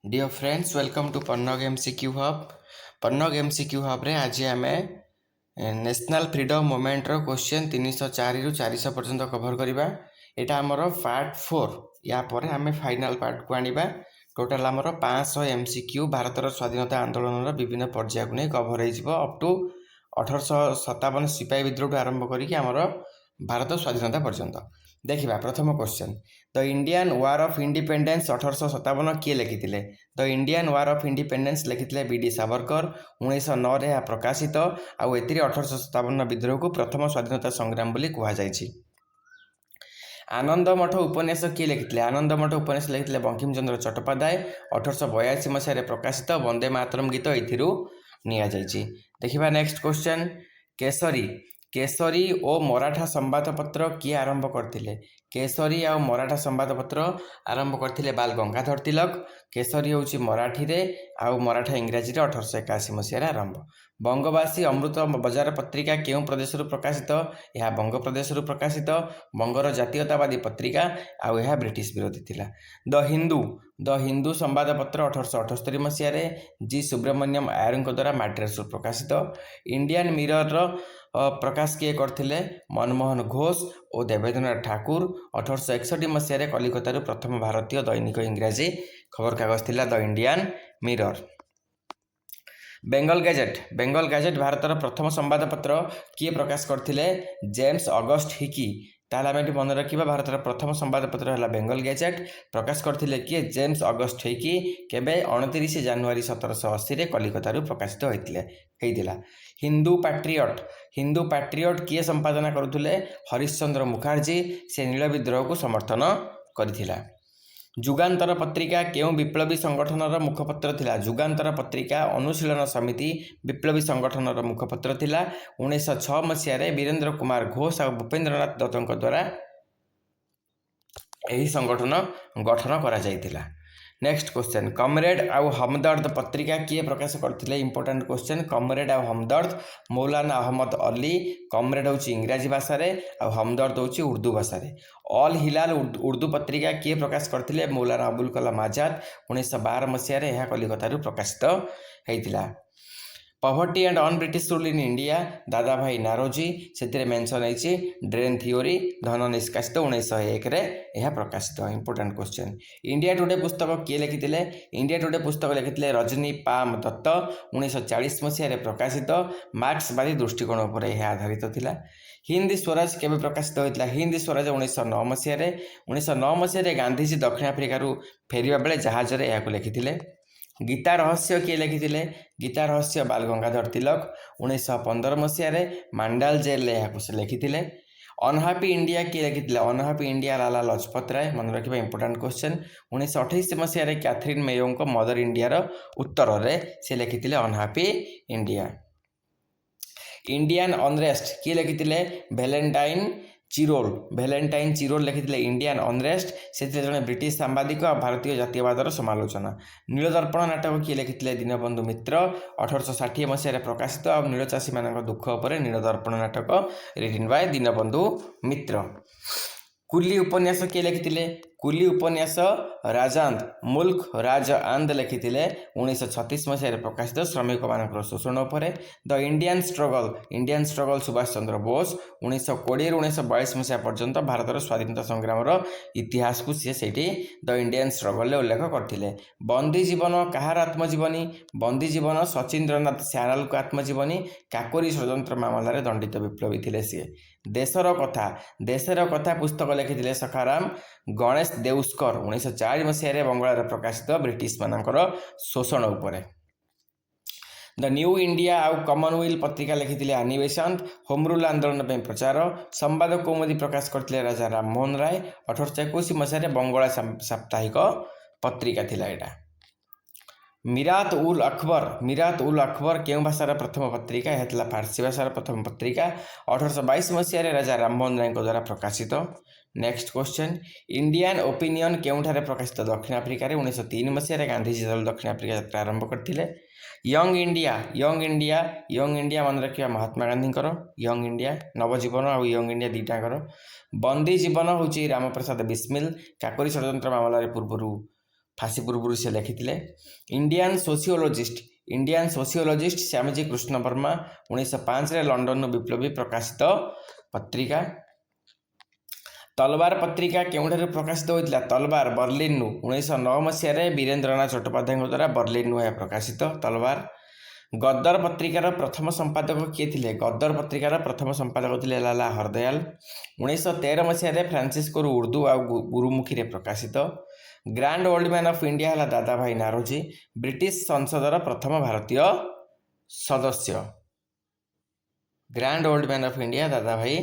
Dear friends welcome to Pannag MCQ hub. Pannag MCQ hub रे आज आम नेशनल फ्रीडम मूवमेंट रो क्वेश्चन 304 रु 400 पर्यंत कवर करवा। यहाँ आमर पार्ट 4। या पर आम फाइनाल पार्ट को आनिबा। टोटाल आमर 500 एमसीक्यू भारतर स्वाधीनता आंदोलन विभिन्न पर्याय को नहीं कवर हो अप टू 1857 सिपाही विद्रोह आरंभ करके आमर भारत स्वाधीनता पर्यंत। देखा प्रथम question the Indian war of independence 1857 किए लिखिते। The Indian war of independence लिखिते बी डी सावरकर। 1909 रे प्रकाशित आउ एतिर 1857 विद्रोह को प्रथम स्वाधीनता संग्राम बोली कहुଯାଇଛି। आनंद मठ उपन्यास किए लिखिते। आनंद मठ उपन्यास लिखिते बंकिम चंद्र चट्टोपाध्याय। 1882 मसीह प्रकाशित वंदे मातरम गीत एथिरू निया जाइछि। देखिबा नेक्स्ट क्वेश्चन केसरी केसरी और मराठा संवादपत्र किए आरंभ करथिले। केसरी और मराठा संवादपत्र आरंभ करथिले बाल गंगाधर तिलक। केसरी होची मराठी रे आउ मराठा इंग्राजी रे 1881 मसीह आरंभ। बंगवासी अमृत बजार पत्रिका केउ प्रदेश प्रकाशित। यह बंग प्रदेश प्रकाशित बंगर जातीयतावादी पत्रिका आउ यह ब्रिटिश विरोधी थिला। द हिंदू संवादपत्र 1878 मसीह जी सुब्रमण्यम आयर द्वारा माड्रास प्रकाशित। इंडियन मिरर प्रकाश किए करथिले मनमोहन घोष और देवेंद्रनाथ ठाकुर। 1861 मसीह कलिकतार प्रथम भारतीय दैनिक इंग्राजी खबर कागज थिला the Indian mirror. Bengal gazette भारतर प्रथम संवादपत्र किए प्रकाश करथिले जेम्स अगस्ट हिकी। ताहले आम मन रखा भारतर प्रथम संवादपत्र है बेंगल गैजेट। प्रकाश करथिले किए जेम्स अगस्ट हिकी। केबे 29 जनवरी 1780 कलिकतार प्रकाशित होइतिला। हिंदू पैट्रियट किए संपादना करुले हरिश्चंद्र मुखर्जी। से नील विद्रोह को समर्थन करथिला। जुगांतर पत्रिका केउ विप्लवी संगठनर मुखपत्र थिला। जुगांतर पत्रिका अनुशीलन समिति विप्लवी संगठनर मुखपत्र थिला। 1906 मसीह वीरेंद्र कुमार घोष और भूपेंद्रनाथ दत्तों द्वारा यही संगठन गठन करा जाइतिला। नेक्स्ट क्वेश्चन कमरेड आउ हमदर्द पत्रिका किए प्रकाश करथिले। इंपोर्टेंट क्वेश्चन कमरेड आउ हमदर्द मौलाना अहमद अली। कमरेड होची इंग्राजी भाषा रे आउ हमदर्द होची उर्दू भाषा रे। ऑल हिलाल उर्दू पत्रिका किए प्रकाश करथिले मौलाना अबुल कलाम आजाद। 1912 मसीह रे यह कलिकतार प्रकाशित होइतिला। Poverty and un British rule in India Dadabhai Naoroji से मेंशन है ड्रेन थियोरी धन निष्कासित 1901 रे यह प्रकाशित। इंपोर्टेंट क्वेश्चन इंडिया टुडे पुस्तक किए लिखिते। इंडिया टुडे पुस्तक लिखिते रजनी पाम दत्त। 1940 मसीह प्रकाशित मार्क्सवादी दृष्टिकोण उपर यह आधारित थिला। हिंद स्वराज केबे प्रकाशित होता। हिंद स्वराज 1909 मसीह 1909 मसीह गांधीजी दक्षिण आफ्रिकार फेरिबा बेले जहाज रे यह लिखिते। गीता रहस्य किए लिखिते। गीता रहस्य बाल गंगाधर तिलक। 1915 मसीह मांडाल जेल यह लिखिते। अनहापी इंडिया किए लिखिते। अनहापी इंडिया लाला लजपत राय। मन रखिबा इंपोर्टेंट क्वेश्चन 1928 मसीह कैथरीन मेयो मदर इंडिया उत्तर रे से लिखिते अनहापी इंडिया। इंडियन अनरेस्ट किए लिखिते भैलेंटाइन चिरोल लिखिते इंडियन अनरेस्ट से जड़े ब्रिटिश सांबादिक और भारतीय जातीयवादर समालोचना। नीलदर्पण नाटक किए लिखिते दीनबंधु मित्र। 1860 मसीह प्रकाशित और नीलचाषी मान दुख उपर नीलदर्पण नाटक रिटन बाय दीनबंधु मित्र। कुली उपन्यास किए लिखिते। कुली उपन्यास राजांद मुल्क राज आंद लिखिते 1936 मसीह प्रकाशित श्रमिक मान शोषण उपर। The Indian struggle Subhash Chandra Bose 1920 1922 मसीहा पर्यंत भारतर स्वाधीनता संग्राम इतिहास को सी से द इंडियन स्ट्रगल उल्लेख करते। बंदी जीवन कहार आत्मजीवनी। बंदी जीवन सचिंद्रनाथ स्याल को आत्मजीवनी। काकोरी षड्यंत्र मामलें दंडित विप्लवी थे सी। देशर कथा पुस्तक लिखिते सखाराम गणेश देउस्कर। 1904 मसीह बंगाल प्रकाशित ब्रिटिश मानकर शोषण उपर। द न्यू इंडिया आउ कॉमनवेल्थ पत्रिका लिखिते आनिबेसंत होम रूल आंदोलन में प्रचार। संवाद कौमुदी प्रकाश करते राजा राममोहन राय। 1821 मसीह बंगाला साप्ताहिक पत्रिका थिला एटा। मिरात उल अकबर केउ भाषार प्रथम पत्रिका। यह था फारसी भाषार प्रथम पत्रिका। 1822 मसीह राजा राममोहन राय द्वारा प्रकाशित। नेक्स्ट क्वेश्चन इंडियन ओपिनियन केउठारे प्रकाशित। दक्षिण आफ्रिकार 1903 मसीह गांधीजी दल दक्षिण आफ्रिका यात्रा आरंभ करते। यंग इंडिया मन रखा महात्मा गांधी यंग इंडिया नवजीवन और यंग इंडिया दीटाकर। बंदी जीवन हूँ रामप्रसाद बिस्मिल। काकोरी षड्यंत्र मामलें पूर्व फासी पूर्व से लिखिते। इंडियन सोशियोलोजिस्ट श्यामजी कृष्ण वर्मा 1905 लंडन विप्लवी प्रकाशित पत्रिका। तलवार पत्रिका केउठारु प्रकाशित होता? तलवार बर्लिन 1909 मसीह वीरेंद्रनाथ चट्टोपाध्याय द्वारा बर्लिन प्रकाशित तलवार। गदर पत्रिकार प्रथम संपादक किए थे? गदर पत्रिकार प्रथम संपादक थे लाला हरदयाल। 1913 मसीह फ्रांसिस्को उर्दू आ गुरुमुखी प्रकाशित। Grand old man of India है दादा भाई नारोजी, ब्रिटिश संसदर प्रथम भारतीय सदस्य। Grand old man of India Dadabhai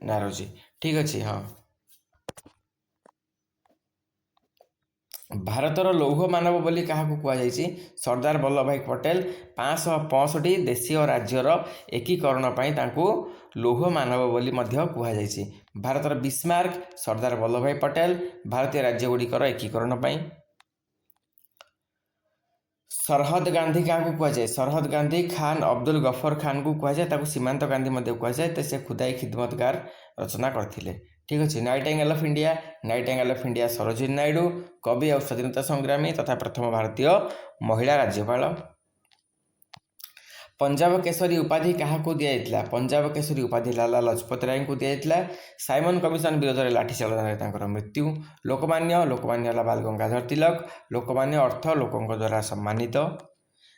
Naoroji, ठीक अच्छे। हाँ, भारतर लौह मानव बोली क्या कहुई? सरदार वल्लभ भाई पटेल 565 देशीय राज्यर एकीकरण लौह मानव बोली कहुई। भारतर बिस्मार्क सरदार वल्लभ भाई पटेल भारतीय राज्य गुड़िकर एकीकरण। सरहद गांधी क्या कहुए? सरहद गांधी खान अब्दुल गफर खान को कहुए, सीमांत गांधी कहुए, तो से खुदाई खिदमतगार रचना करथिले। ठीक अच्छे। Nightingale of India, Nightingale of India Sarojini Naidu, कवि और स्वाधीनता संग्रामी तथा प्रथम भारतीय महिला राज्यपाल। पंजाब केसरी उपाधि क्या दिया? पंजाब केसरी उपाधि लाला लजपत राय को दिया। साइमन कमिशन विरोध में लाठी चालन मृत्यु। लोकमान्य बाल गंगाधर तिलक, लोकमान्य अर्थ लोकों द्वारा सम्मानित।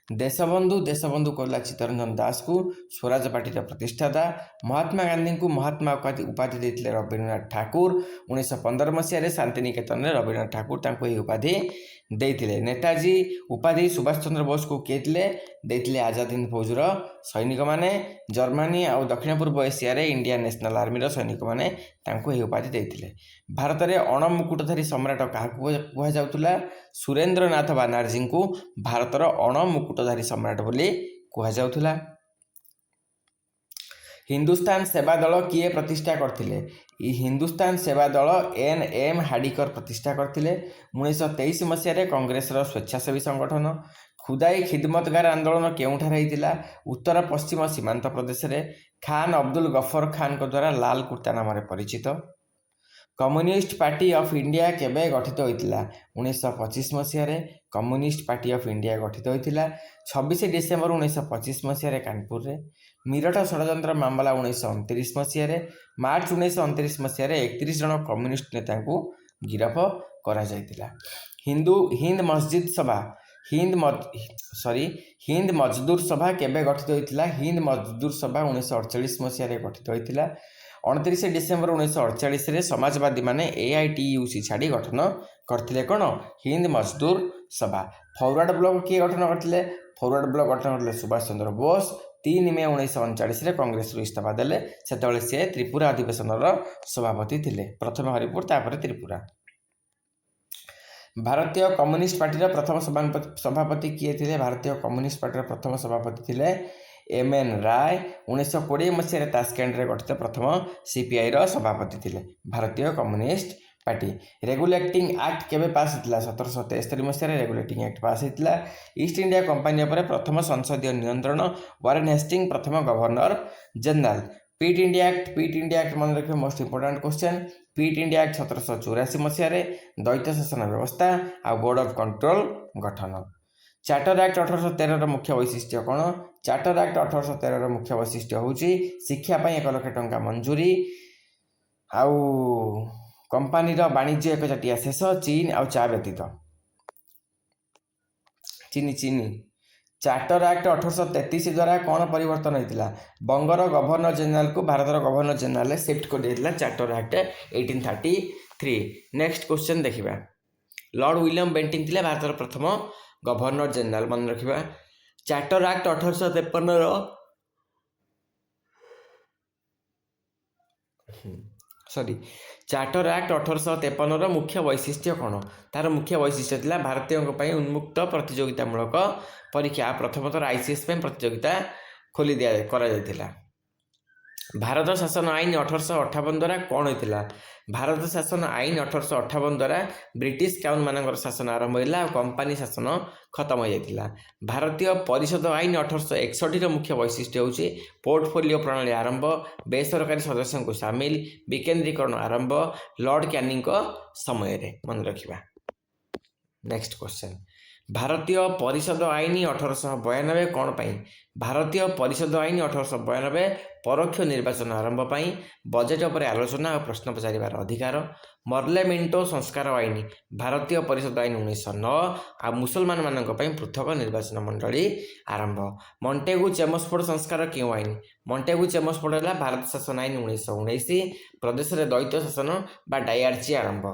देशबंधु कहला चित्तरंजन दास को स्वराज पार्टी प्रतिष्ठाता। महात्मा गांधी को महात्मा उपाधि देते रवीन्द्रनाथ ठाकुर। 1915 मसीह शांतिनिकेतन में रवीन्द्रनाथ ठाकुर यह उपाधि देते। नेताजी उपाधि सुभाष चंद्र बोस को किए देते? आजाद हिंद फौजर सैनिक मैंने। जर्मनी और दक्षिण पूर्व एशिया इंडियन नेशनल आर्मी सैनिक मैंने यह उपाधि देते। भारत में अणमुकुटधारी सम्राट क्या कहुला? सुरेंद्रनाथ बनर्जी को भारतर अणमुकुटधारी सम्राट बोली कहुला। हिंदुस्तान सेवा दल किए प्रतिष्ठा करथिले? हिंदुस्तान सेवा दल एन.एम. हार्डिकर प्रतिष्ठा करथिले। 1923 मसीह कांग्रेस स्वेच्छासेवी संगठन। खुदाई खिदमतगार आंदोलन केउठार होइतिला? उत्तर पश्चिम सीमांत प्रदेश में। खान अब्दुल गफर खान को द्वारा लाल कुर्ता नाम परिचित। कम्युनिस्ट पार्टी ऑफ इंडिया केबे गठित होइतिला? 1925 मसीह कम्युनिस्ट पार्टी ऑफ इंडिया गठित होइतिला। 26 डिसेम्बर 1925 मसीह कानपुर रे। मिरट षड्यंत्र मामला 1929 मसीह। मार्च 1929 मसीह 31 जन कम्युनिस्ट नेता को गिरफ करा जायतिला। हिंद मजदूर सभा केबे गठित होइतिला? हिंद मजदूर सभा 1948 मसीह गठित होइतिला। 29 डिसेम्बर 1948 समाजवादी माने AITUC छाड़ी गठन करथिले कौन? हिंद मजदूर सभा। फॉरवर्ड ब्लॉक किए गठन करथिले? फॉरवर्ड ब्लॉक गठन करथिले सुभाष चंद्र बोस। 3 मे 1939 कांग्रेस इस्तीफा देले। सेतबेले से त्रिपुरा अधिवेशन सभापति थिले। प्रथम हरिपुर तापर त्रिपुरा। भारतीय कम्युनिस्ट पार्टी प्रथम सभापति किए थे? भारतीय कम्युनिस्ट पार्टी प्रथम सभापति थिले MN राय। 1920 मसीह तास्केंड रे गठित प्रथम CPI सभापति थिले भारतीय कम्युनिस्ट पार्टी। रेगुलेटिंग एक्ट केबे पास होता? 1773 मसीह रेगुलेटिंग एक्ट पास होता। ईस्ट इंडिया कंपनी पर प्रथम संसदीय नियंत्रण वारेन हेस्टिंग प्रथम गवर्नर जनरल। पीट इंडिया एक्ट मन रखिए मोस्ट इंपोर्टेंट क्वेश्चन। पीट इंडिया एक्ट 1784 मसीह द्वैत शासन व्यवस्था आ बोर्ड ऑफ कंट्रोल गठन। चार्टर एक्ट 1813 मुख्य वैशिष्ट्य कौन? चार्टर एक्ट 1813 मुख्य वैशिष्ट्य होची शिक्षा 1 लाख टंका मंजूरी आउ कंपानी वाणिज्य एकचाटिया शेष चीन आउ चा व्यतीत। चीनी चार्टर एक्ट 1833 द्वारा कौन परिवर्तन होता? बंगर गवर्नर जनरल को भारतर गवर्नर जनरल शिफ्ट कर दिया चार्टर एक्ट 1833। नेक्स्ट क्वेश्चन देखिबा। लॉर्ड विलियम बेंटिंग थिले भारतर प्रथम गवर्नर जनरल मन रखिबा। चार्टर एक्ट 1853 चार्टर एक्ट 1853 मुख्य वैशिष्ट्य कौन? तार मुख्य वैशिष्ट्य थिला भारतीयों उन्मुक्त प्रतियोगितामूलक परीक्षा प्रथमतः ICS प्रतियोगिता खोली दिया करा जायतिला। भारत शासन आईन 1858 द्वारा कौन होता? भारत शासन आईन 1858 द्वारा ब्रिटिश काउन मान शासन आरंभ होगा, कंपानी शासन खत्म हो जाता। भारतीय परिषद आईन 1861 मुख्य वैशिष्ट्य होची पोर्टफोलियो प्रणाली आरंभ, बेसरकारी सदस्यों को सामिल, विकेंद्रीकरण आरंभ लॉर्ड कैनिंग समय मन रखिबा। नेक्स्ट क्वेश्चन भारतीय परिषद आईन 1892 कौन पाई भारतीय परिषद आईन 1892 परोक्ष निर्वाचन आरंभ पाई बजेट पर आलोचना और प्रश्न पचारिबार अधिकार मर्ले मिंटो संस्कार आईन भारतीय परिषद आईन 1909 आ मुसलमान मानक पई पृथक निर्वाचन मंडली आरंभ मॉन्टेगु चेम्सफोर्ड संस्कार क्यों आईन मॉन्टेगु चेम्सफोर्ड है भारत शासन आईन 1919 प्रदेश में द्वैत शासन बा डायarchy आरंभ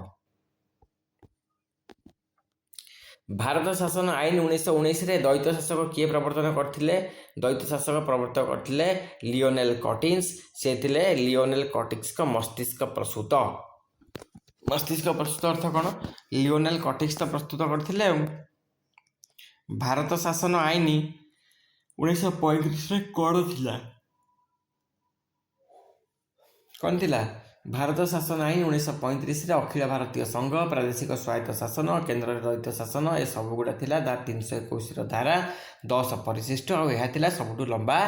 भारत शासन आईन 1919 द्वैत शासक किए प्रवर्तन करते द्वैत शासक प्रवर्तन करते लियोनेल कटिन्स से लियोनेल कटिन्स मस्तिष्क प्रसूत अर्थ कौन लियोनेल कटिन्स प्रस्तुत करते भारत शासन आईन 1935 कौन थिला भारत शासन आईन 1935 अखिल भारतीय संघ प्रादेशिक स्वायत्त शासन केन्द्र द्वैत शासन ए सबुगुड़ा थिला 321 धारा 10 परिशिष्ट और यह सबुठ लंबा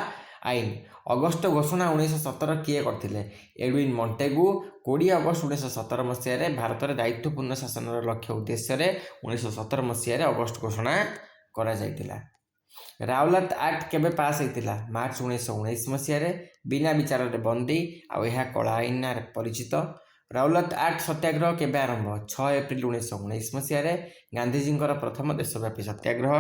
आईन अगस्ट घोषणा 1917 किए करथिले एडविन मॉन्टेगु 20 अगस्ट 1917 मसीह भारत में दायित्वपूर्ण शासन लक्ष्य उद्देश्य 1917 मसीह अगस्ट घोषणा करा जायतिला राउलात एक्ट केबे पास होता मार्च 1919 मसीह बिना विचार बंदी आ कला आईन परिचित राउलात एक्ट सत्याग्रह केबे आरंभ 6 एप्रिल 1919 मसीह गांधीजी प्रथम देशव्यापी सत्याग्रह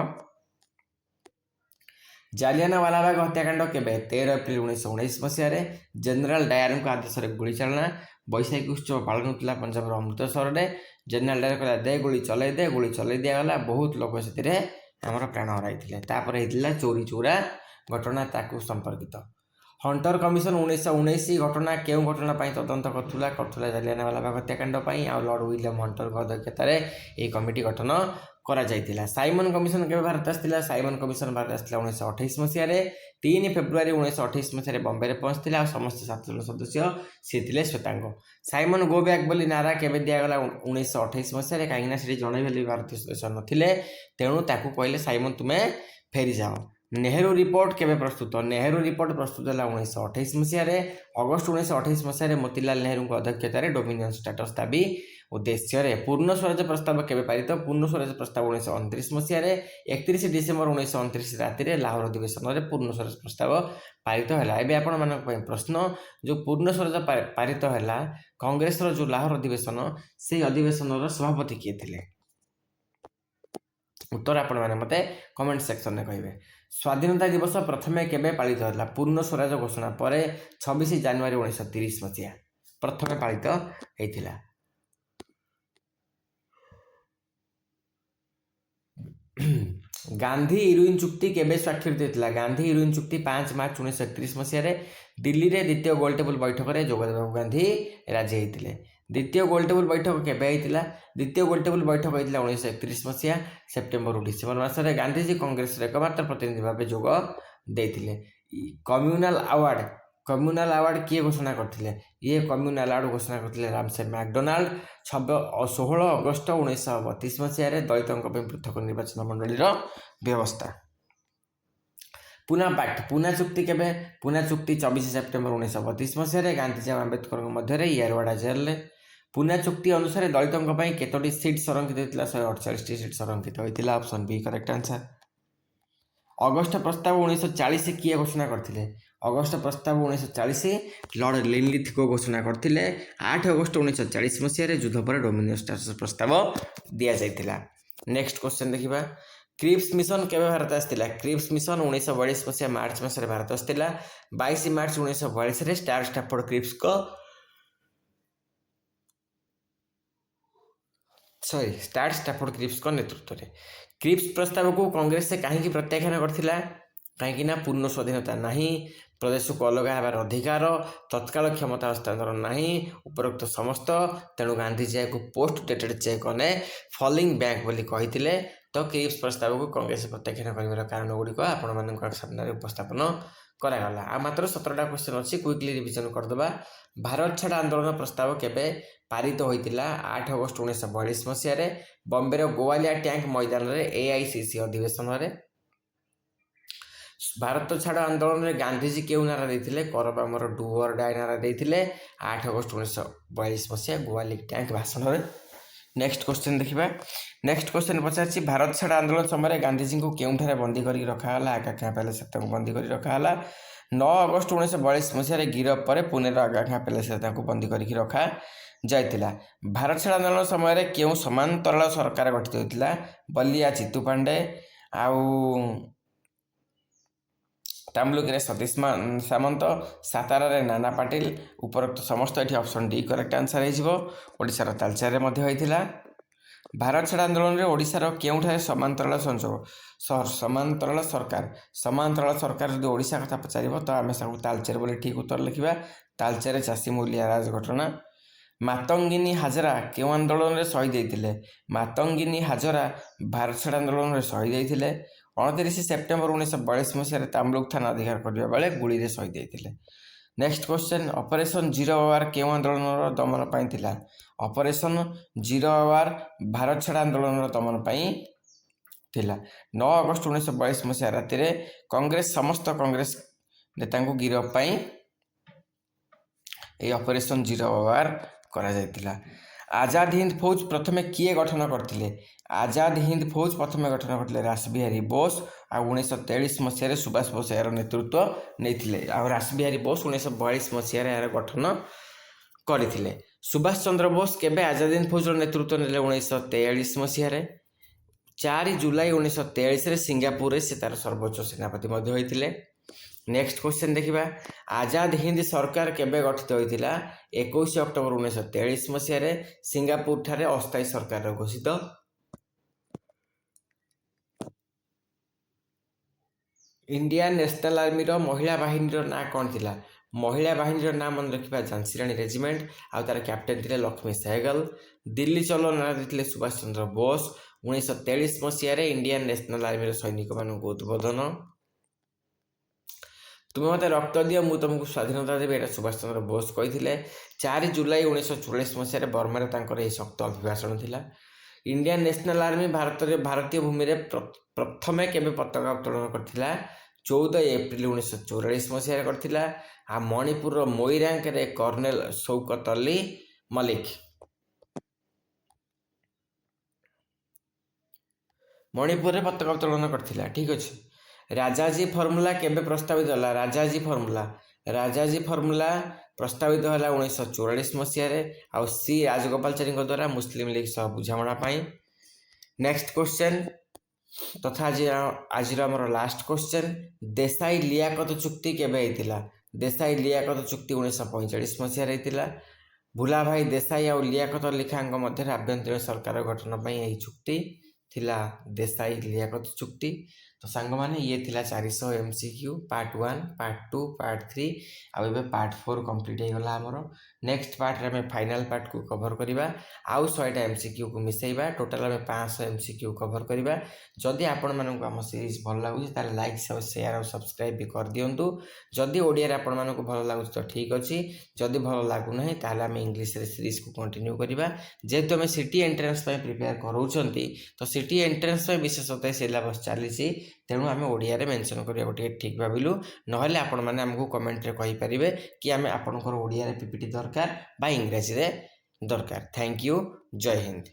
जालियानवालाबाग हत्याकांड केबे 13 एप्रिल 1919 मसीह जनरल डायर आदेश गुली चालना बैशाखी उत्सव पालन होता पंजाब अमृतसर में जनरल डायर कहला दे गुली चलई दिगला बहुत लोग से आमर प्राण हर चोरी चोरा घटना ताकू संपर्कित हंटर कमिशन 1919 घटना क्यों घटना तदंत करुला जालियानवालाबाग हत्याकांड आ लॉर्ड विलियम हंटर अध्यक्षतार यह कमिटी गठन करा जायतिला साइमन कमिशन केबे भारत आसला साइमन कमिशन भारत आसला 1928 मसीह 3 फेब्रुआरी 1928 मसीह बॉम्बे रे पहुंचला समस्त 7 जन सदस्य सी थिले श्वेतांग साइमन गो बैक बोली नारा केबे दियागला 1928 मसीह कहीं से जड़े भी भारतीय सदस्य नथिले तेणु ताकू कहले साइमन तुम्हें फेरी जाओ नेहरू रिपोर्ट केबे प्रस्तुत नेहरू रिपोर्ट प्रस्तुत है 1928 मसीह अगस्ट 1928 मसीह मोतीलाल नेहरू अध्यक्षतार डोमिनियन स्टेटस दाबी उद्देश्य पूर्ण स्वराज प्रस्ताव केबे पारित पूर्ण स्वराज प्रस्ताव 1929 मसीह 31 डिसेम्बर 1929 राति लाहौर अधिवेशन में पूर्ण स्वराज प्रस्ताव पारित है एवं आपण प्रश्न जो पूर्ण स्वराज पारित है कांग्रेस जो लाहौर अधिवेशन से अधिवेशन सभापति किए थे उत्तर आपण मैंने मत कमेंट सेक्शन में कहे स्वाधीनता दिवस प्रथमे केबे पालित होता पूर्ण स्वराज घोषणा पर 26 जनवरी 1930 मसीहा प्रथमे पालित होता गांधी इरुइन चुक्ति केबे स्वाक्षरित होता गांधी इरुइन चुक्ति 5 मार्च 1931 मसीह दिल्ली रे द्वितीय गोलटेबल बैठक में जोगदेव गांधी राजी होते द्वितीय गोलटेबल बैठक केबे होता द्वितीय गोलटेबल बैठक होता 1931 मसीहा सेप्टेम्बर डिसेम्बर मसरे गांधीजी कांग्रेस एकमात्र प्रतिनिधि भाव जोग देते कम्युनाल अवार्ड किए घोषणा करते ये कम्युनाल अवार्ड घोषणा करते रामसे मैकडोनाल्ड 16 अगस्ट 1932 मसीह दलितों पृथक निर्वाचन मंडली व्यवस्था पूना पैक्ट पूना चुक्ति केबे पूना चुक्ति 24 सेप्टेम्बर 1932 मसीह गांधीजी और आंबेडकर मध्य येरवाड़ा जेल पूना चुक्ति अनुसार दलितों केतोटी सीट संरक्षित होता 148 सीट संरक्षित होता option B correct answer August प्रस्ताव 1940 किए घोषणा करते अगस्ट प्रस्ताव 1940 लॉर्ड लिनलिथ घोषणा करते 8 अगस्ट 1940 मसीह युद्ध पर डोमिनियन स्टेटस प्रस्ताव दि जाइथिला नेक्स्ट क्वेश्चन देखिबा क्रिप्स मिशन केबे भारत आस्तिला क्रिप्स मिशन 1942 मसीह मार्च मास भारत आस्तिला 22 मार्च 1942 रे स्टार स्टैफोर्ड क्रिप्स को स्टार स्टैफोर्ड क्रिप्स नेतृत्व में क्रिप्स प्रस्ताव को कांग्रेस से कहीं प्रत्याख्यान करथिला कहीं पूर्ण स्वाधीनता नहीं प्रदेश को अलग होबार अधिकार तत्काल क्षमता हस्तांतरण नहीं उपरोक्त समस्त तेणु गांधीजी को पोस्ट डेटेड चेक अने फॉलिंग बैंक बोली कही तो क्रिप्स प्रस्ताव को कांग्रेस प्रत्याख्यान कर कारण गुड़िक आपण सामने उपस्थापन करागला आ मात्र 17टा क्वेश्चन अच्छी क्विकली रिविजन करदे भारत छाड़ आंदोलन प्रस्ताव केबे पारित होता 8 अगस्ट 1942 मसीह बॉम्बे गोवालिया टैंक मैदान में AICC अधिवेशन में भारत छाड़ आंदोलन में गांधीजी क्यों नारा देते करबामर डू और डाई नारा देते 8 अगस्ट 1942 मसीह गोवालिया टैंक भाषण में नेक्स्ट क्वेश्चन देखिए। नेक्स्ट क्वेश्चन पचार भारत छाड़ आंदोलन समय गांधीजी को केउठारे बंदी कर रखाला आकांक्षा पैलेस बंदी कर रखाला 9 अगस्त 1942 मसीह गिरफ पर पुणे आकांक्षा पैलेस बंदी कर रखा जाइतिला। भारत छाड़ आंदोलन समय क्यों समांतराल सरकार गठित होता बलिया चित्तू पांडे आउ तामलुक सतीश सामंत सातारा नाना पाटिल उपरोक्त समस्त ये ऑप्शन डी करेक्ट आंसर होशार तालचेर होता। भारत छाड़ आंदोलन में ओडिशार केउठारे समांतराल संयोग समांतराल सरकार जो ओडिशा कथा पचार तो आम सब तालचेर बोली ठीक उत्तर लिखा। तालचेर चाषी मूलिया राज घटना। मातंगिनी हाजरा क्यों आंदोलन में शहीद होते मातंगिनी हाजरा भारत छाड़ आंदोलन में शहीद होते 29 सेप्टेम्बर 1942 मसीह तामलुक थाना अधिकार करने बेले गुड़ी शहीद होते। Next question operation zero hour क्यों आंदोलन दमन पाई थिला ऑपरेशन जीरो आवर भारत छाड़ आंदोलन दमन पाई थिला 9 अगस्त 1942 मसीह राति कांग्रेस समस्त कांग्रेस नेता को गिरफ पाई ए ऑपरेशन जीरो आवर करा जायतिला। आजाद हिंद फौज प्रथमे किए गठन करथिले आजाद हिंद फौज प्रथमे गठन करथिले रासबिहारी बोस आ 1923 मसीह सुभाष बोस यार नेतृत्व नहीं आ रासबिहारी बोस 1942 मसीह यार गठन करथिले। सुभाष चंद्र बोस केबे आजाद हिंद फौज नेतृत्व नेले 1943 मसीह 4 जुलाई 1943 सिंगापुर से तार सर्वोच्च सेनापति मध्य होइतिले। नेक्स्ट क्वेश्चन देखिबा आजाद हिंद सरकार केबे गठित होइतिला 21 अक्टोबर 1943 मसीह सिंगापुर ठारे अस्थायी सरकार घोषित। इंडियन नेशनल आर्मी रो महिला बाहिनी ना कौन थिला महिला बाहिनी ना मन रखा झांसी राणी रेजिमेंट आ तार कैप्टेन थे लक्ष्मी सहगल। दिल्ली चलो ना देते सुभाष चंद्र बोस 1943 मसीह इंडियन नेशनल आर्मी सैनिक मान उद्बोधन। तुम्हें मत रक्त दियो मु तुमको स्वाधीनता देवी एटा सुभाष चंद्र बोस कही 4 जुलाई 1944 मसीह बर्मार तांकर शक्त अभिभाषण थिला। इंडियन नेशनल आर्मी भारतीय भूमि रे प्रथमे केबे पताका उत्तोलन करथिला 14 एप्रिल 1944 मसीह करथिला। आ मणिपुर रो मोइरांग रे कर्नेल शौकत अली मलिक मणिपुर रे पताका उत्तोलन करथिला ठीक अछि। राजाजी फर्मुला केबे प्रस्तावित होला राजाजी फर्मुला प्रस्तावित होला 1944 मसीह आ सी राजगोपालचारी द्वारा मुस्लिम लीग सह बुझामणा पाई। नेक्स्ट क्वेश्चन तथा आज लास्ट क्वेश्चन देसाई लियाकत चुक्ति केबे होइतिला देसाई लियाकत चुक्ति 1945 मसीह होइतिला। भुला भाई देसाई और लियाकत अली खान मध्य आभ्यंतरीण सरकार गठन पाई यही चुक्ति थिला देसाई लियाकत चुक्ति। तो सांग माने ये थिला 400 MCQ पार्ट 1 पार्ट 2 पार्ट 3 आ एबे पार्ट 4 कंप्लीट हो गला हमरो। नेक्स्ट पार्ट रे हमें फाइनल पार्ट को कवर करिबा आउ 100टा MCQ को मिसेइबा टोटल हमें 500 MCQ कवर करिबा। जदि आपण मानक हम सीरीज भल लागु तार लाइक शेयर और सब्सक्राइब भी कर दियंतु। जदि ओडिया रे आपण मानक भल लागु तो ठीक अछि जदि भल लागु नहीं ताले हम इंग्लिश रे सीरीज को कंटिन्यू करिबा। जेहेतु हमें सिटी एंट्रेंस पे प्रिपेयर करूछंती तो सिटी एंट्रेंस पे विशेषतः सिलेबस चलीसी तेणु आम ओडिया रे मेंशन करिया गोटे ठीक भाविलु नहले आपण माने हमको कमेंट रे कहि परिबे कि आमे आपनकर ओडिया रे पीपीटी दरकार बा इंग्लिश रे दरकार। थैंक यू जय हिंद।